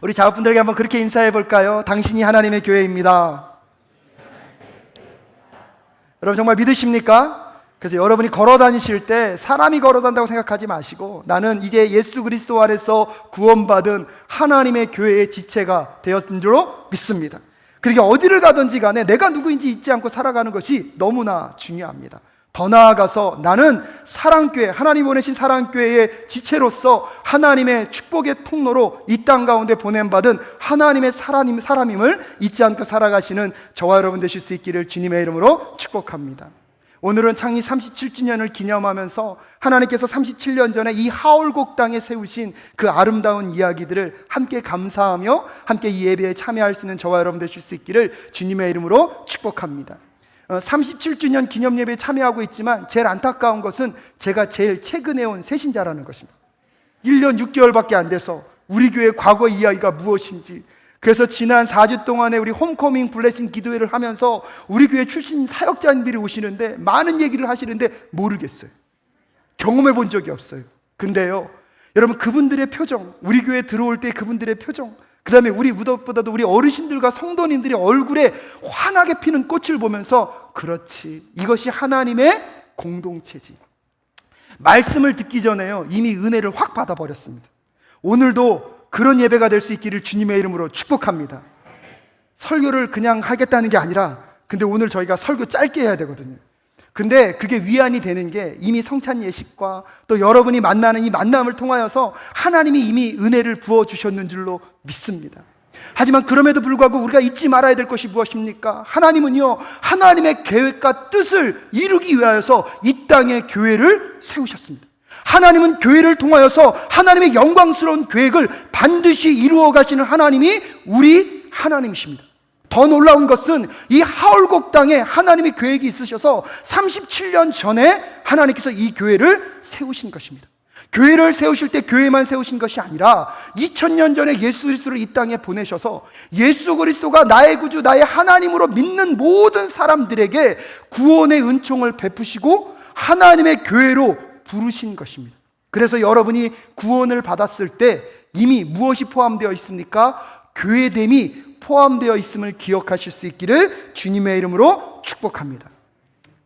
우리 자녀분들에게 한번 그렇게 인사해 볼까요? 당신이 하나님의 교회입니다. 여러분 정말 믿으십니까? 그래서 여러분이 걸어 다니실 때 사람이 걸어 다닌다고 생각하지 마시고, 나는 이제 예수 그리스도 안에서 구원받은 하나님의 교회의 지체가 되었는 줄로 믿습니다. 그러니까 어디를 가든지 간에 내가 누구인지 잊지 않고 살아가는 것이 너무나 중요합니다. 더 나아가서 나는 사랑교회, 하나님 보내신 사랑교회의 지체로서 하나님의 축복의 통로로 이 땅 가운데 보냄받은 하나님의 사람임을 잊지 않고 살아가시는 저와 여러분 되실 수 있기를 주님의 이름으로 축복합니다. 오늘은 창립 37주년을 기념하면서 하나님께서 37년 전에 이 하올곡 땅에 세우신 그 아름다운 이야기들을 함께 감사하며 함께 이 예배에 참여할 수 있는 저와 여러분 되실 수 있기를 주님의 이름으로 축복합니다. 37주년 기념 예배에 참여하고 있지만 제일 안타까운 것은 제가 제일 최근에 온 새신자라는 것입니다. 1년 6개월밖에 안 돼서 우리 교회 과거 이야기가 무엇인지, 그래서 지난 4주 동안에 우리 홈커밍 블레싱 기도회를 하면서 우리 교회 출신 사역자님들이 오시는데 많은 얘기를 하시는데 모르겠어요. 경험해 본 적이 없어요. 근데요, 여러분 그분들의 표정, 우리 교회 들어올 때 그분들의 표정, 그 다음에 우리 무엇보다도 우리 어르신들과 성도님들이 얼굴에 환하게 피는 꽃을 보면서 그렇지, 이것이 하나님의 공동체지. 말씀을 듣기 전에요 이미 은혜를 확 받아버렸습니다. 오늘도 그런 예배가 될 수 있기를 주님의 이름으로 축복합니다. 설교를 그냥 하겠다는 게 아니라, 근데 오늘 저희가 설교 짧게 해야 되거든요. 근데 그게 위안이 되는 게 이미 성찬 예식과 또 여러분이 만나는 이 만남을 통하여서 하나님이 이미 은혜를 부어주셨는 줄로 믿습니다. 하지만 그럼에도 불구하고 우리가 잊지 말아야 될 것이 무엇입니까? 하나님은요, 하나님의 계획과 뜻을 이루기 위하여서 이 땅에 교회를 세우셨습니다. 하나님은 교회를 통하여서 하나님의 영광스러운 계획을 반드시 이루어 가시는 하나님이 우리 하나님이십니다. 더 놀라운 것은 이 하올곡 땅에 하나님의 계획이 있으셔서 37년 전에 하나님께서 이 교회를 세우신 것입니다. 교회를 세우실 때 교회만 세우신 것이 아니라 2000년 전에 예수 그리스도를 이 땅에 보내셔서 예수 그리스도가 나의 구주, 나의 하나님으로 믿는 모든 사람들에게 구원의 은총을 베푸시고 하나님의 교회로 부르신 것입니다. 그래서 여러분이 구원을 받았을 때 이미 무엇이 포함되어 있습니까? 교회됨이 포함되어 있음을 기억하실 수 있기를 주님의 이름으로 축복합니다.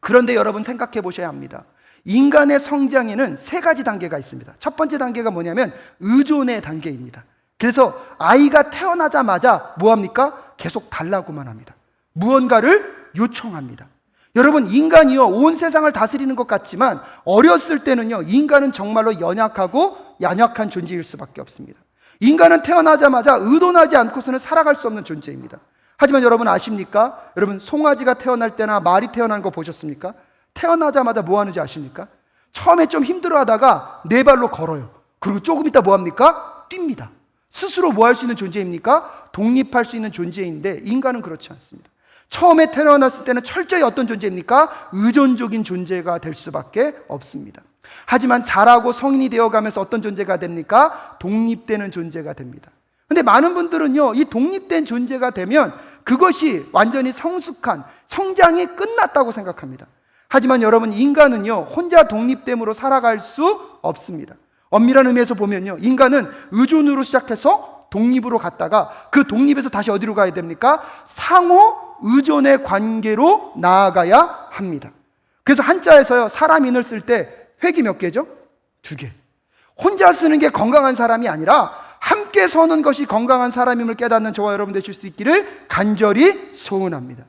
그런데 여러분 생각해 보셔야 합니다. 인간의 성장에는 세 가지 단계가 있습니다. 첫 번째 단계가 뭐냐면 의존의 단계입니다. 그래서 아이가 태어나자마자 뭐합니까? 계속 달라고만 합니다. 무언가를 요청합니다. 여러분 인간이요 온 세상을 다스리는 것 같지만 어렸을 때는요 인간은 정말로 연약하고 연약한 존재일 수밖에 없습니다. 인간은 태어나자마자 의존하지 않고서는 살아갈 수 없는 존재입니다. 하지만 여러분 아십니까? 여러분 송아지가 태어날 때나 말이 태어나는 거 보셨습니까? 태어나자마자 뭐 하는지 아십니까? 처음에 좀 힘들어하다가 네 발로 걸어요. 그리고 조금 있다 뭐 합니까? 뜁니다. 스스로 뭐 할 수 있는 존재입니까? 독립할 수 있는 존재인데 인간은 그렇지 않습니다. 처음에 태어났을 때는 철저히 어떤 존재입니까? 의존적인 존재가 될 수밖에 없습니다. 하지만 자라고 성인이 되어가면서 어떤 존재가 됩니까? 독립되는 존재가 됩니다. 근데 많은 분들은요 이 독립된 존재가 되면 그것이 완전히 성숙한 성장이 끝났다고 생각합니다. 하지만 여러분 인간은요 혼자 독립됨으로 살아갈 수 없습니다. 엄밀한 의미에서 보면요 인간은 의존으로 시작해서 독립으로 갔다가 그 독립에서 다시 어디로 가야 됩니까? 상호 의존의 관계로 나아가야 합니다. 그래서 한자에서요 사람인을 쓸 때 획이 몇 개죠? 2개. 혼자 쓰는 게 건강한 사람이 아니라 함께 서는 것이 건강한 사람임을 깨닫는 저와 여러분 되실 수 있기를 간절히 소원합니다.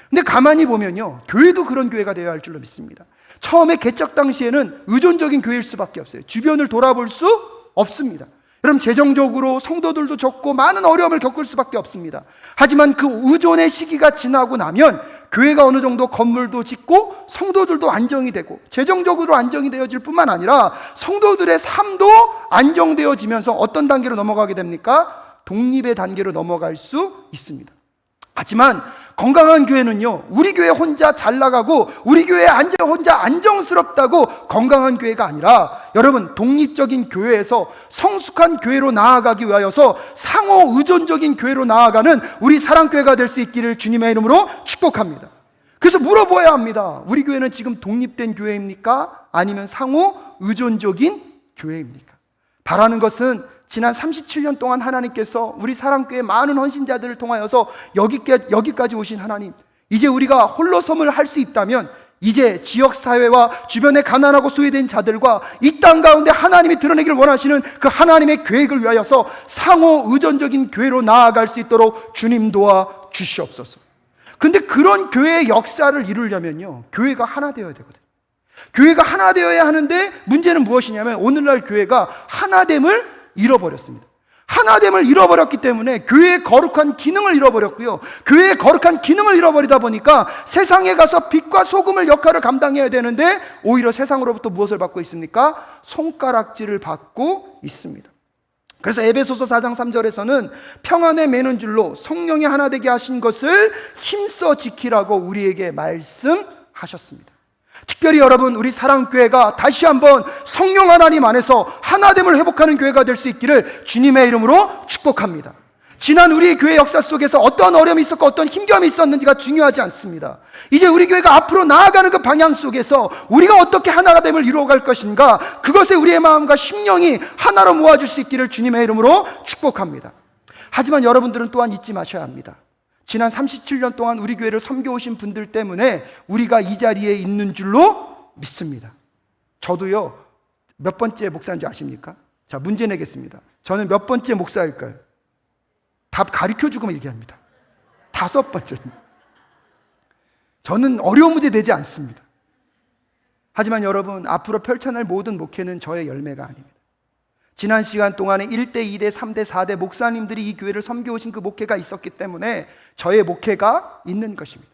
근데 가만히 보면요 교회도 그런 교회가 되어야 할 줄로 믿습니다. 처음에 개척 당시에는 의존적인 교회일 수밖에 없어요. 주변을 돌아볼 수 없습니다. 여러분 재정적으로 성도들도 적고 많은 어려움을 겪을 수밖에 없습니다. 하지만 그 의존의 시기가 지나고 나면 교회가 어느 정도 건물도 짓고 성도들도 안정이 되고 재정적으로 안정이 되어질 뿐만 아니라 성도들의 삶도 안정되어지면서 어떤 단계로 넘어가게 됩니까? 독립의 단계로 넘어갈 수 있습니다. 하지만 건강한 교회는요 우리 교회 혼자 잘 나가고 우리 교회 혼자 안정스럽다고 건강한 교회가 아니라 여러분 독립적인 교회에서 성숙한 교회로 나아가기 위하여서 상호 의존적인 교회로 나아가는 우리 사랑교회가 될 수 있기를 주님의 이름으로 축복합니다. 그래서 물어보아야 합니다. 우리 교회는 지금 독립된 교회입니까? 아니면 상호 의존적인 교회입니까? 바라는 것은 지난 37년 동안 하나님께서 우리 사랑교회 많은 헌신자들을 통하여서 여기까지 오신 하나님, 이제 우리가 홀로섬을 할 수 있다면 이제 지역사회와 주변에 가난하고 소외된 자들과 이 땅 가운데 하나님이 드러내기를 원하시는 그 하나님의 계획을 위하여서 상호 의존적인 교회로 나아갈 수 있도록 주님 도와 주시옵소서. 근데 그런 교회의 역사를 이루려면요, 교회가 하나 되어야 되거든요. 교회가 하나 되어야 하는데 문제는 무엇이냐면 오늘날 교회가 하나됨을 잃어버렸습니다. 하나됨을 잃어버렸기 때문에 교회의 거룩한 기능을 잃어버렸고요, 교회의 거룩한 기능을 잃어버리다 보니까 세상에 가서 빛과 소금을 역할을 감당해야 되는데 오히려 세상으로부터 무엇을 받고 있습니까? 손가락질을 받고 있습니다. 그래서 에베소서 4장 3절에서는 평안에 매는 줄로 성령이 하나 되게 하신 것을 힘써 지키라고 우리에게 말씀하셨습니다. 특별히 여러분, 우리 사랑교회가 다시 한번 성령 하나님 안에서 하나됨을 회복하는 교회가 될 수 있기를 주님의 이름으로 축복합니다. 지난 우리 교회 역사 속에서 어떤 어려움이 있었고 어떤 힘겨움이 있었는지가 중요하지 않습니다. 이제 우리 교회가 앞으로 나아가는 그 방향 속에서 우리가 어떻게 하나됨을 이루어갈 것인가, 그것에 우리의 마음과 심령이 하나로 모아질 수 있기를 주님의 이름으로 축복합니다. 하지만 여러분들은 또한 잊지 마셔야 합니다. 지난 37년 동안 우리 교회를 섬겨오신 분들 때문에 우리가 이 자리에 있는 줄로 믿습니다. 저도요, 몇 번째 목사인지 아십니까? 자, 문제 내겠습니다. 저는 몇 번째 목사일까요? 답 가르쳐주고 얘기합니다. 5번째. 저는 어려운 문제 내지 않습니다. 하지만 여러분, 앞으로 펼쳐낼 모든 목회는 저의 열매가 아닙니다. 지난 시간 동안에 1대, 2대, 3대, 4대 목사님들이 이 교회를 섬겨오신 그 목회가 있었기 때문에 저의 목회가 있는 것입니다.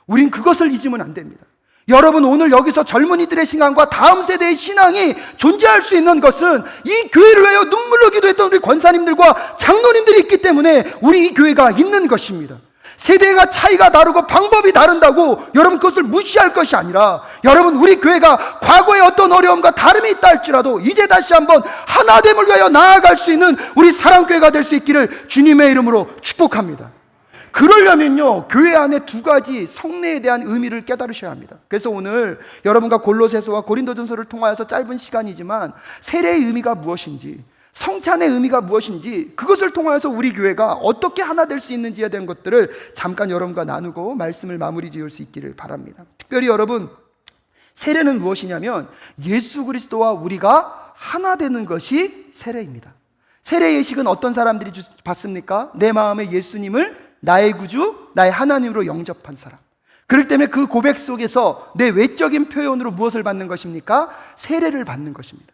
우린 그것을 잊으면 안 됩니다. 여러분, 오늘 여기서 젊은이들의 신앙과 다음 세대의 신앙이 존재할 수 있는 것은 이 교회를 위하여 눈물로 기도했던 우리 권사님들과 장로님들이 있기 때문에 우리 이 교회가 있는 것입니다. 세대가 차이가 다르고 방법이 다른다고 여러분 그것을 무시할 것이 아니라, 여러분, 우리 교회가 과거의 어떤 어려움과 다름이 있다 할지라도 이제 다시 한번 하나됨을 위하여 나아갈 수 있는 우리 사랑교회가 될 수 있기를 주님의 이름으로 축복합니다. 그러려면요, 교회 안에 2가지 성례에 대한 의미를 깨달으셔야 합니다. 그래서 오늘 여러분과 골로새서와 고린도전서를 통하여서 짧은 시간이지만 세례의 의미가 무엇인지, 성찬의 의미가 무엇인지, 그것을 통하여서 우리 교회가 어떻게 하나 될 수 있는지에 대한 것들을 잠깐 여러분과 나누고 말씀을 마무리 지을 수 있기를 바랍니다. 특별히 여러분, 세례는 무엇이냐면 예수 그리스도와 우리가 하나 되는 것이 세례입니다. 세례 예식은 어떤 사람들이 받습니까? 내 마음에 예수님을 나의 구주, 나의 하나님으로 영접한 사람. 그렇기 때문에 그 고백 속에서 내 외적인 표현으로 무엇을 받는 것입니까? 세례를 받는 것입니다.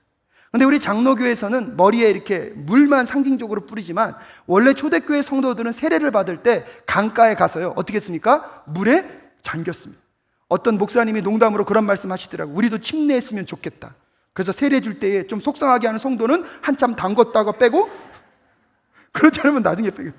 근데 우리 장로교에서는 머리에 이렇게 물만 상징적으로 뿌리지만 원래 초대교회 성도들은 세례를 받을 때 강가에 가서요, 어떻게 했습니까? 물에 잠겼습니다. 어떤 목사님이 농담으로 그런 말씀 하시더라고요. 우리도 침례했으면 좋겠다. 그래서 세례 줄 때에 좀 속상하게 하는 성도는 한참 담궜다가 빼고, 그렇지 않으면 나중에 빼겠다.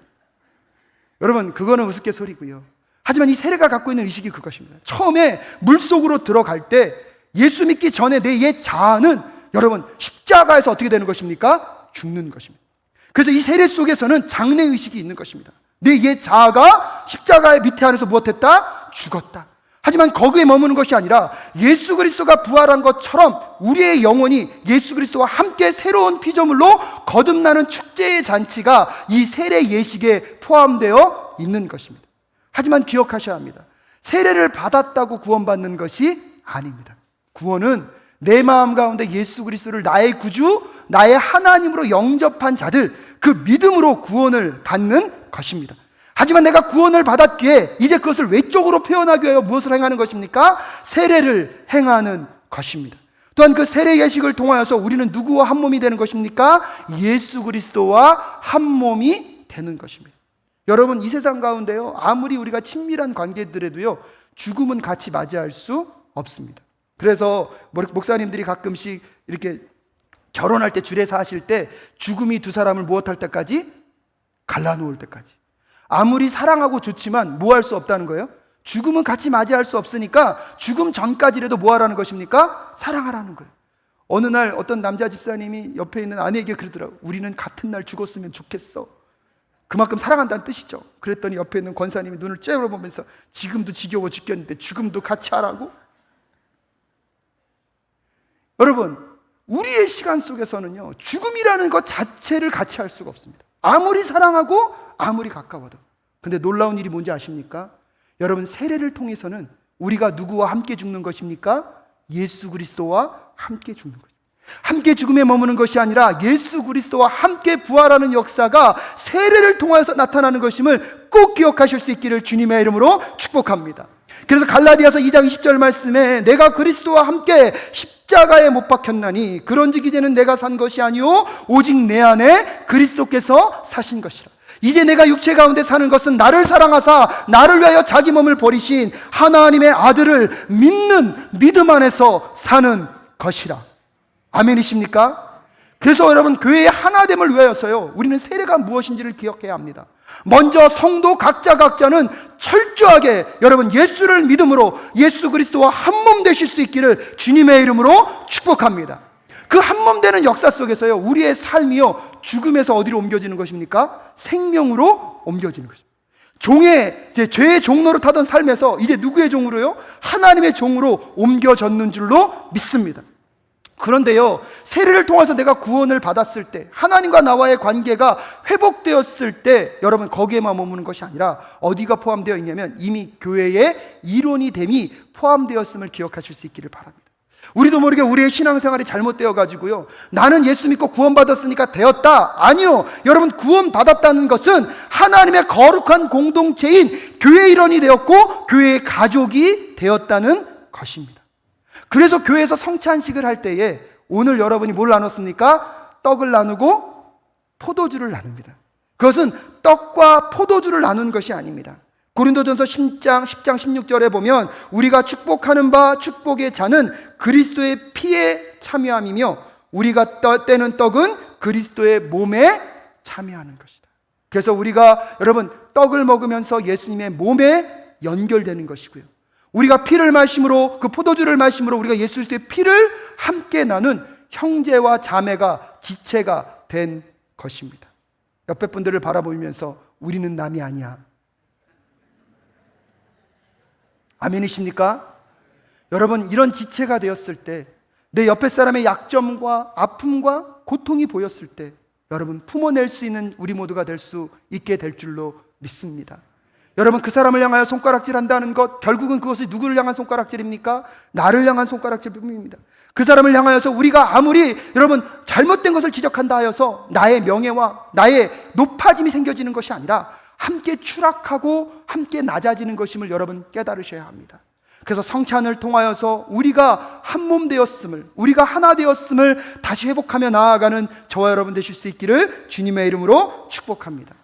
여러분, 그거는 우스갯소리고요. 하지만 이 세례가 갖고 있는 의식이 그것입니다. 처음에 물속으로 들어갈 때 예수 믿기 전에 내 옛 자아는 여러분 십자가에서 어떻게 되는 것입니까? 죽는 것입니다. 그래서 이 세례 속에서는 장래의식이 있는 것입니다. 내 옛 자아가 십자가의 밑에 안에서 무엇했다? 죽었다. 하지만 거기에 머무는 것이 아니라 예수 그리스도가 부활한 것처럼 우리의 영혼이 예수 그리스도와 함께 새로운 피조물로 거듭나는 축제의 잔치가 이 세례 예식에 포함되어 있는 것입니다. 하지만 기억하셔야 합니다. 세례를 받았다고 구원받는 것이 아닙니다. 구원은 내 마음 가운데 예수 그리스도를 나의 구주, 나의 하나님으로 영접한 자들, 그 믿음으로 구원을 받는 것입니다. 하지만 내가 구원을 받았기에 이제 그것을 외적으로 표현하기 위하여 무엇을 행하는 것입니까? 세례를 행하는 것입니다. 또한 그 세례 예식을 통하여서 우리는 누구와 한 몸이 되는 것입니까? 예수 그리스도와 한 몸이 되는 것입니다. 여러분, 이 세상 가운데요, 아무리 우리가 친밀한 관계들에도요, 죽음은 같이 맞이할 수 없습니다. 그래서 목사님들이 가끔씩 이렇게 결혼할 때 주례사 하실 때 죽음이 두 사람을 무엇할 때까지? 갈라놓을 때까지. 아무리 사랑하고 좋지만 뭐 할 수 없다는 거예요? 죽음은 같이 맞이할 수 없으니까 죽음 전까지라도 뭐 하라는 것입니까? 사랑하라는 거예요. 어느 날 어떤 남자 집사님이 옆에 있는 아내에게 그러더라고요. 우리는 같은 날 죽었으면 좋겠어. 그만큼 사랑한다는 뜻이죠. 그랬더니 옆에 있는 권사님이 눈을 째려보면서 지금도 지겨워 죽겠는데 죽음도 같이 하라고? 여러분, 우리의 시간 속에서는요, 죽음이라는 것 자체를 같이 할 수가 없습니다. 아무리 사랑하고 아무리 가까워도. 근데 놀라운 일이 뭔지 아십니까? 여러분, 세례를 통해서는 우리가 누구와 함께 죽는 것입니까? 예수 그리스도와 함께 죽는 것입니다. 함께 죽음에 머무는 것이 아니라 예수 그리스도와 함께 부활하는 역사가 세례를 통해서 나타나는 것임을 꼭 기억하실 수 있기를 주님의 이름으로 축복합니다. 그래서 갈라디아서 2장 20절 말씀에 내가 그리스도와 함께 십자가에 못 박혔나니 그런즉 이제는 내가 산 것이 아니오 오직 내 안에 그리스도께서 사신 것이라. 이제 내가 육체 가운데 사는 것은 나를 사랑하사 나를 위하여 자기 몸을 버리신 하나님의 아들을 믿는 믿음 안에서 사는 것이라. 아멘이십니까? 그래서 여러분, 교회의 하나됨을 위하여서요, 우리는 세례가 무엇인지를 기억해야 합니다. 먼저 성도 각자는 철저하게 여러분 예수를 믿음으로 예수 그리스도와 한몸 되실 수 있기를 주님의 이름으로 축복합니다. 그 한몸 되는 역사 속에서요, 우리의 삶이요, 죽음에서 어디로 옮겨지는 것입니까? 생명으로 옮겨지는 것입니다. 죄의 종로로 타던 삶에서 이제 누구의 종으로요? 하나님의 종으로 옮겨졌는 줄로 믿습니다. 그런데요, 세례를 통해서 내가 구원을 받았을 때, 하나님과 나와의 관계가 회복되었을 때, 여러분 거기에만 머무는 것이 아니라 어디가 포함되어 있냐면 이미 교회의 일원이 됨이 포함되었음을 기억하실 수 있기를 바랍니다. 우리도 모르게 우리의 신앙생활이 잘못되어 가지고요, 나는 예수 믿고 구원받았으니까 되었다. 아니요, 여러분, 구원받았다는 것은 하나님의 거룩한 공동체인 교회의 일원이 되었고 교회의 가족이 되었다는 것입니다. 그래서 교회에서 성찬식을 할 때에 오늘 여러분이 뭘 나눴습니까? 떡을 나누고 포도주를 나눕니다. 그것은 떡과 포도주를 나눈 것이 아닙니다. 고린도전서 10장 16절에 보면 우리가 축복하는 바 축복의 잔은 그리스도의 피에 참여함이며 우리가 떼는 떡은 그리스도의 몸에 참여하는 것이다. 그래서 우리가 여러분 떡을 먹으면서 예수님의 몸에 연결되는 것이고요, 우리가 피를 마심으로, 그 포도주를 마심으로 우리가 예수 그리스도의 피를 함께 나눈 형제와 자매가 지체가 된 것입니다. 옆에 분들을 바라보면서 우리는 남이 아니야. 아멘이십니까? 여러분, 이런 지체가 되었을 때, 내 옆에 사람의 약점과 아픔과 고통이 보였을 때 여러분 품어낼 수 있는 우리 모두가 될 수 있게 될 줄로 믿습니다. 여러분, 그 사람을 향하여 손가락질 한다는 것, 결국은 그것이 누구를 향한 손가락질입니까? 나를 향한 손가락질입니다. 그 사람을 향하여서 우리가 아무리 여러분 잘못된 것을 지적한다 하여서 나의 명예와 나의 높아짐이 생겨지는 것이 아니라 함께 추락하고 함께 낮아지는 것임을 여러분 깨달으셔야 합니다. 그래서 성찬을 통하여서 우리가 한 몸 되었음을, 우리가 하나 되었음을 다시 회복하며 나아가는 저와 여러분 되실 수 있기를 주님의 이름으로 축복합니다.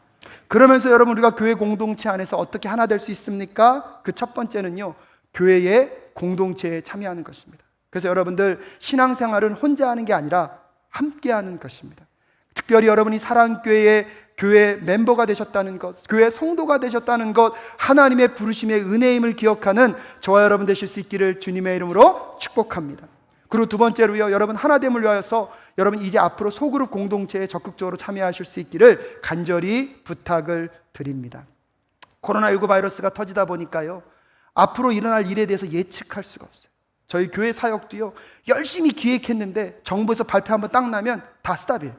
그러면서 여러분, 우리가 교회 공동체 안에서 어떻게 하나 될 수 있습니까? 그 첫 번째는요, 교회의 공동체에 참여하는 것입니다. 그래서 여러분들, 신앙생활은 혼자 하는 게 아니라 함께 하는 것입니다. 특별히 여러분이 사랑교회의 교회 멤버가 되셨다는 것, 교회 성도가 되셨다는 것, 하나님의 부르심의 은혜임을 기억하는 저와 여러분 되실 수 있기를 주님의 이름으로 축복합니다. 그리고 두 번째로요, 여러분 하나됨을 위하여서 여러분 이제 앞으로 소그룹 공동체에 적극적으로 참여하실 수 있기를 간절히 부탁을 드립니다. 코로나19 바이러스가 터지다 보니까요, 앞으로 일어날 일에 대해서 예측할 수가 없어요. 저희 교회 사역도요, 열심히 기획했는데 정부에서 발표 한번 딱 나면 다 스탑이에요.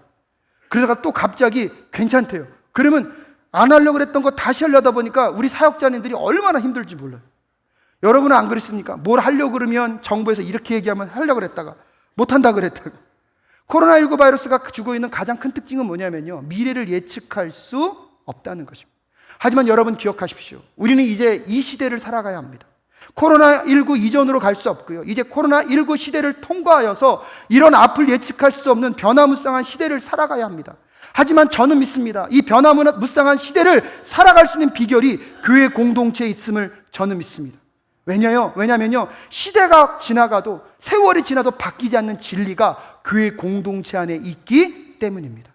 그러다가 또 갑자기 괜찮대요. 그러면 안 하려고 그랬던 거 다시 하려다 보니까 우리 사역자님들이 얼마나 힘들지 몰라요. 여러분은 안 그랬습니까? 뭘 하려고 그러면 정부에서 이렇게 얘기하면 하려고 그랬다가 못한다 그랬다가. 코로나19 바이러스가 주고 있는 가장 큰 특징은 뭐냐면요, 미래를 예측할 수 없다는 것입니다. 하지만 여러분 기억하십시오. 우리는 이제 이 시대를 살아가야 합니다. 코로나19 이전으로 갈 수 없고요, 이제 코로나19 시대를 통과하여서 이런 앞을 예측할 수 없는 변화무쌍한 시대를 살아가야 합니다. 하지만 저는 믿습니다. 이 변화무쌍한 시대를 살아갈 수 있는 비결이 교회 공동체에 있음을 저는 믿습니다. 왜냐면요, 시대가 지나가도, 세월이 지나도 바뀌지 않는 진리가 교회 공동체 안에 있기 때문입니다.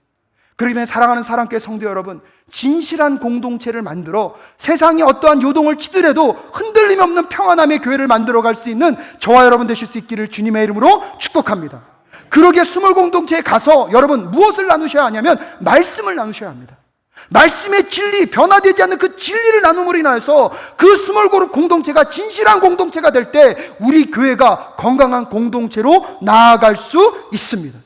그렇기 때문에 사랑하는 사랑교회 성도 여러분, 진실한 공동체를 만들어 세상이 어떠한 요동을 치더라도 흔들림 없는 평안함의 교회를 만들어갈 수 있는 저와 여러분 되실 수 있기를 주님의 이름으로 축복합니다. 그러기에 스몰 공동체에 가서 여러분 무엇을 나누셔야 하냐면 말씀을 나누셔야 합니다. 말씀의 진리, 변화되지 않는 그 진리를 나눔으로 인하여서 그 스몰그룹 공동체가 진실한 공동체가 될 때 우리 교회가 건강한 공동체로 나아갈 수 있습니다.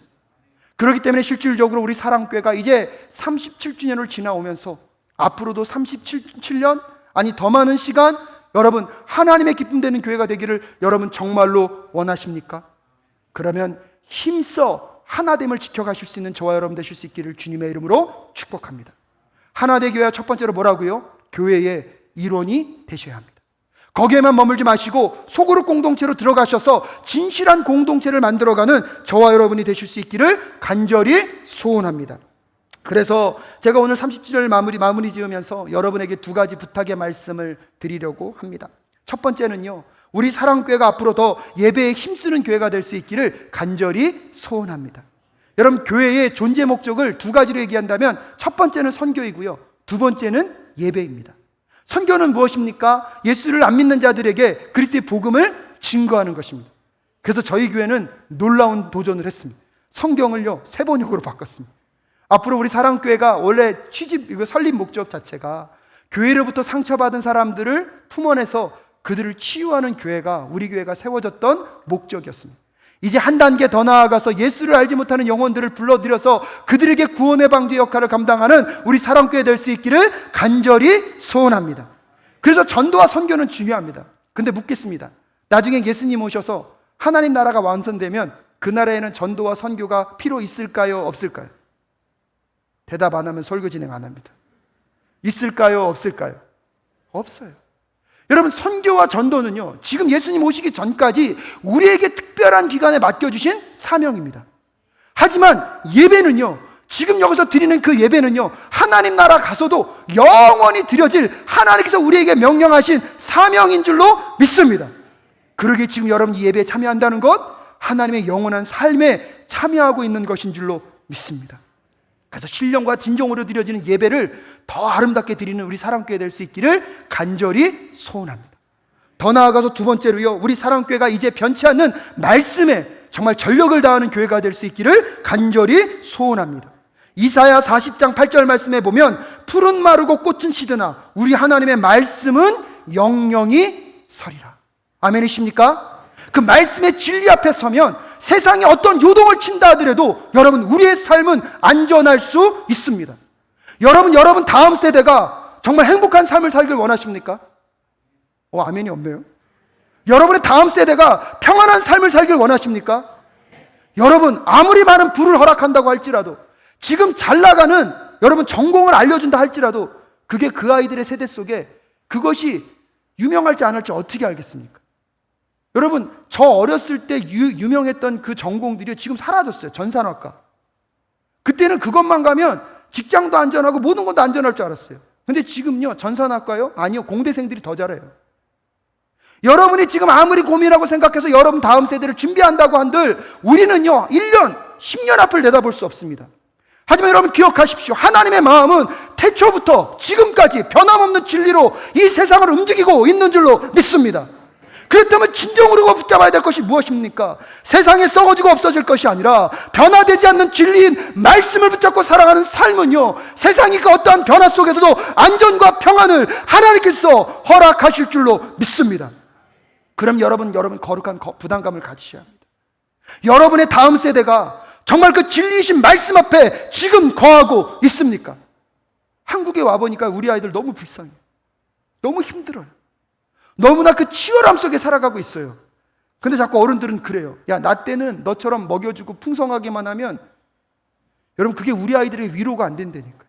그렇기 때문에 실질적으로 우리 사랑교회가 이제 37주년을 지나오면서 앞으로도 37년, 아니 더 많은 시간 여러분 하나님의 기쁨 되는 교회가 되기를 여러분 정말로 원하십니까? 그러면 힘써 하나됨을 지켜가실 수 있는 저와 여러분 되실 수 있기를 주님의 이름으로 축복합니다. 하나된 교회가 첫 번째로 뭐라고요? 교회의 일원이 되셔야 합니다. 거기에만 머물지 마시고 소그룹 공동체로 들어가셔서 진실한 공동체를 만들어가는 저와 여러분이 되실 수 있기를 간절히 소원합니다. 그래서 제가 오늘 30주년을 마무리 지으면서 여러분에게 두 가지 부탁의 말씀을 드리려고 합니다. 첫 번째는요, 우리 사랑교회가 앞으로 더 예배에 힘쓰는 교회가 될 수 있기를 간절히 소원합니다. 여러분, 교회의 존재 목적을 두 가지로 얘기한다면 첫 번째는 선교이고요, 두 번째는 예배입니다. 선교는 무엇입니까? 예수를 안 믿는 자들에게 그리스도의 복음을 증거하는 것입니다. 그래서 저희 교회는 놀라운 도전을 했습니다. 성경을요 3번역으로 바꿨습니다. 앞으로 우리 사랑교회가 원래 설립 목적 자체가 교회로부터 상처받은 사람들을 품어내서 그들을 치유하는 교회가 우리 교회가 세워졌던 목적이었습니다. 이제 한 단계 더 나아가서 예수를 알지 못하는 영혼들을 불러들여서 그들에게 구원의 방주 역할을 감당하는 우리 사랑교회 될 수 있기를 간절히 소원합니다. 그래서 전도와 선교는 중요합니다. 근데 묻겠습니다. 나중에 예수님 오셔서 하나님 나라가 완성되면 그 나라에는 전도와 선교가 필요 있을까요? 없을까요? 대답 안 하면 설교 진행 안 합니다. 있을까요? 없을까요? 없어요. 여러분, 선교와 전도는요 지금 예수님 오시기 전까지 우리에게 특별한 기간에 맡겨주신 사명입니다. 하지만 예배는요, 지금 여기서 드리는 그 예배는요 하나님 나라 가서도 영원히 드려질 하나님께서 우리에게 명령하신 사명인 줄로 믿습니다. 그러기에 지금 여러분이 예배에 참여한다는 것, 하나님의 영원한 삶에 참여하고 있는 것인 줄로 믿습니다. 그래서 신령과 진정으로 드려지는 예배를 더 아름답게 드리는 우리 사랑교회 될 수 있기를 간절히 소원합니다. 더 나아가서 두 번째로요, 우리 사랑교회가 이제 변치 않는 말씀에 정말 전력을 다하는 교회가 될 수 있기를 간절히 소원합니다. 이사야 40장 8절 말씀에 보면 푸른 마르고 꽃은 시드나 우리 하나님의 말씀은 영영이 서리라. 아멘이십니까? 그 말씀의 진리 앞에 서면 세상에 어떤 요동을 친다 하더라도 여러분 우리의 삶은 안전할 수 있습니다. 여러분 다음 세대가 정말 행복한 삶을 살길 원하십니까? 아멘이 없네요. 여러분의 다음 세대가 평안한 삶을 살길 원하십니까? 여러분 아무리 많은 부를 허락한다고 할지라도, 지금 잘 나가는 여러분 전공을 알려준다 할지라도 그게 그 아이들의 세대 속에 그것이 유명할지 안 할지 어떻게 알겠습니까? 여러분, 저 어렸을 때 유명했던 그 전공들이 지금 사라졌어요. 전산학과. 그때는 그것만 가면 직장도 안전하고 모든 것도 안전할 줄 알았어요. 근데 지금요, 전산학과요? 아니요, 공대생들이 더 잘해요. 여러분이 지금 아무리 고민하고 생각해서 여러분 다음 세대를 준비한다고 한들 우리는요 1년, 10년 앞을 내다볼 수 없습니다. 하지만 여러분 기억하십시오. 하나님의 마음은 태초부터 지금까지 변함없는 진리로 이 세상을 움직이고 있는 줄로 믿습니다. 그렇다면 진정으로 붙잡아야 될 것이 무엇입니까? 세상에 썩어지고 없어질 것이 아니라 변화되지 않는 진리인 말씀을 붙잡고 살아가는 삶은요 세상이 그 어떠한 변화 속에서도 안전과 평안을 하나님께서 허락하실 줄로 믿습니다. 그럼 여러분 거룩한 부담감을 가지셔야 합니다. 여러분의 다음 세대가 정말 그 진리이신 말씀 앞에 지금 거하고 있습니까? 한국에 와보니까 우리 아이들 너무 불쌍해요. 너무 힘들어요. 너무나 그 치열함 속에 살아가고 있어요. 근데 자꾸 어른들은 그래요. 야, 나 때는 너처럼 먹여주고 풍성하게만 하면, 여러분 그게 우리 아이들의 위로가 안 된다니까요.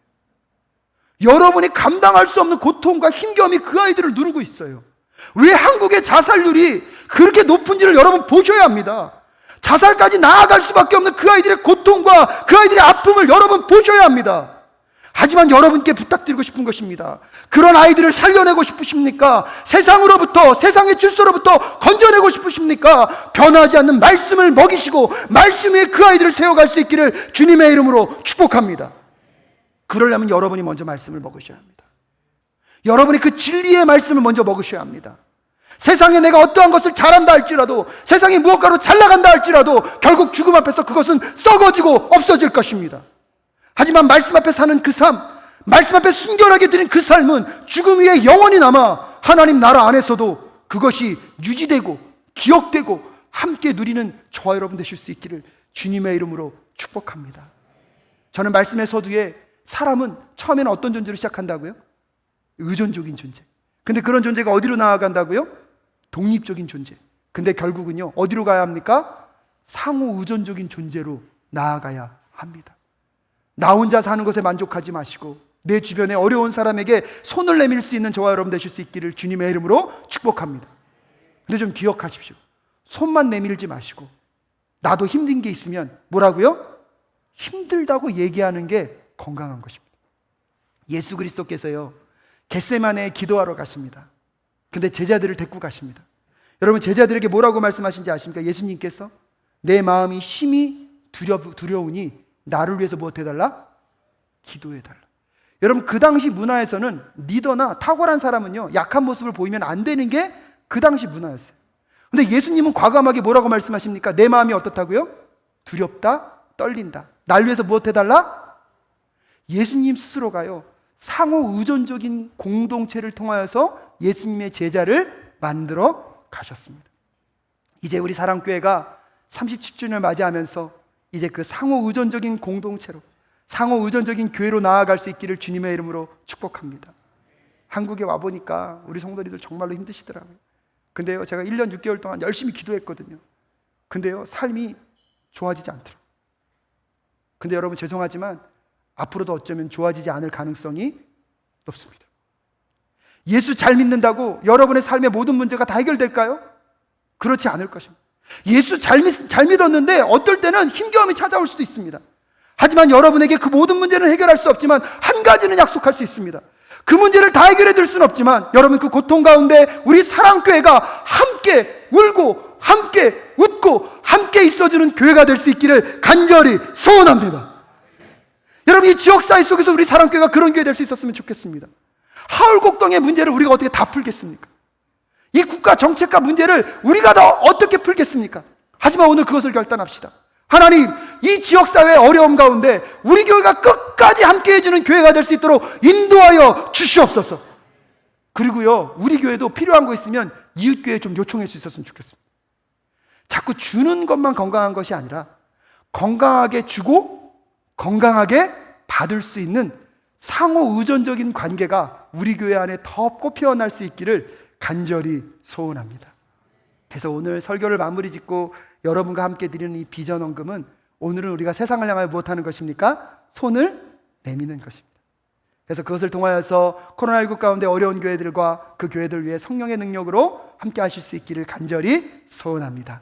여러분이 감당할 수 없는 고통과 힘겨움이 그 아이들을 누르고 있어요. 왜 한국의 자살률이 그렇게 높은지를 여러분 보셔야 합니다. 자살까지 나아갈 수밖에 없는 그 아이들의 고통과 그 아이들의 아픔을 여러분 보셔야 합니다. 하지만 여러분께 부탁드리고 싶은 것입니다. 그런 아이들을 살려내고 싶으십니까? 세상으로부터, 세상의 질서로부터 건져내고 싶으십니까? 변하지 않는 말씀을 먹이시고 말씀 위에 그 아이들을 세워갈 수 있기를 주님의 이름으로 축복합니다. 그러려면 여러분이 먼저 말씀을 먹으셔야 합니다. 여러분이 그 진리의 말씀을 먼저 먹으셔야 합니다. 세상에 내가 어떠한 것을 잘한다 할지라도, 세상에 무엇가로 잘 나간다 할지라도 결국 죽음 앞에서 그것은 썩어지고 없어질 것입니다. 하지만 말씀 앞에 사는 그 삶, 말씀 앞에 순결하게 드린 그 삶은 죽음 위에 영원히 남아 하나님 나라 안에서도 그것이 유지되고 기억되고 함께 누리는 저와 여러분 되실 수 있기를 주님의 이름으로 축복합니다. 저는 말씀의 서두에 사람은 처음에는 어떤 존재로 시작한다고요? 의존적인 존재. 근데 그런 존재가 어디로 나아간다고요? 독립적인 존재. 근데 결국은요, 어디로 가야 합니까? 상호 의존적인 존재로 나아가야 합니다. 나 혼자 사는 것에 만족하지 마시고 내 주변에 어려운 사람에게 손을 내밀 수 있는 저와 여러분 되실 수 있기를 주님의 이름으로 축복합니다. 근데 좀 기억하십시오. 손만 내밀지 마시고 나도 힘든 게 있으면 뭐라고요? 힘들다고 얘기하는 게 건강한 것입니다. 예수 그리스도께서요, 겟세마네에 기도하러 가십니다. 근데 제자들을 데리고 가십니다. 여러분, 제자들에게 뭐라고 말씀하신지 아십니까? 예수님께서 내 마음이 심히 두려우니 나를 위해서 무엇 해달라? 기도해달라. 여러분, 그 당시 문화에서는 리더나 탁월한 사람은요, 약한 모습을 보이면 안 되는 게 그 당시 문화였어요. 근데 예수님은 과감하게 뭐라고 말씀하십니까? 내 마음이 어떻다고요? 두렵다, 떨린다. 날 위해서 무엇 해달라? 예수님 스스로가요, 상호 의존적인 공동체를 통하여서 예수님의 제자를 만들어 가셨습니다. 이제 우리 사랑교회가 37주년을 맞이하면서 이제 그 상호 의존적인 공동체로, 상호 의존적인 교회로 나아갈 수 있기를 주님의 이름으로 축복합니다. 한국에 와보니까 우리 성도님들 정말로 힘드시더라고요. 근데요, 제가 1년 6개월 동안 열심히 기도했거든요. 근데요, 삶이 좋아지지 않더라고요. 근데 여러분, 죄송하지만 앞으로도 어쩌면 좋아지지 않을 가능성이 높습니다. 예수 잘 믿는다고 여러분의 삶의 모든 문제가 다 해결될까요? 그렇지 않을 것입니다. 예수 잘 믿었는데 어떨 때는 힘겨움이 찾아올 수도 있습니다. 하지만 여러분에게 그 모든 문제는 해결할 수 없지만 한 가지는 약속할 수 있습니다. 그 문제를 다 해결해 줄 수는 없지만 여러분, 그 고통 가운데 우리 사랑교회가 함께 울고 함께 웃고 함께 있어주는 교회가 될 수 있기를 간절히 소원합니다. 여러분, 이 지역사회 속에서 우리 사랑교회가 그런 교회 될 수 있었으면 좋겠습니다. 하울곡동의 문제를 우리가 어떻게 다 풀겠습니까? 이 국가 정책과 문제를 우리가 다 어떻게 풀겠습니까? 하지만 오늘 그것을 결단합시다. 하나님, 이 지역사회의 어려움 가운데 우리 교회가 끝까지 함께 해주는 교회가 될 수 있도록 인도하여 주시옵소서. 그리고요, 우리 교회도 필요한 거 있으면 이웃교회에 좀 요청할 수 있었으면 좋겠습니다. 자꾸 주는 것만 건강한 것이 아니라 건강하게 주고 건강하게 받을 수 있는 상호 의존적인 관계가 우리 교회 안에 더 꽃피어날 수 있기를 간절히 소원합니다. 그래서 오늘 설교를 마무리 짓고 여러분과 함께 드리는 이 비전 헌금은, 오늘은 우리가 세상을 향하여 무엇하는 것입니까? 손을 내미는 것입니다. 그래서 그것을 통하여서 코로나19 가운데 어려운 교회들과 그 교회들 위해 성령의 능력으로 함께 하실 수 있기를 간절히 소원합니다.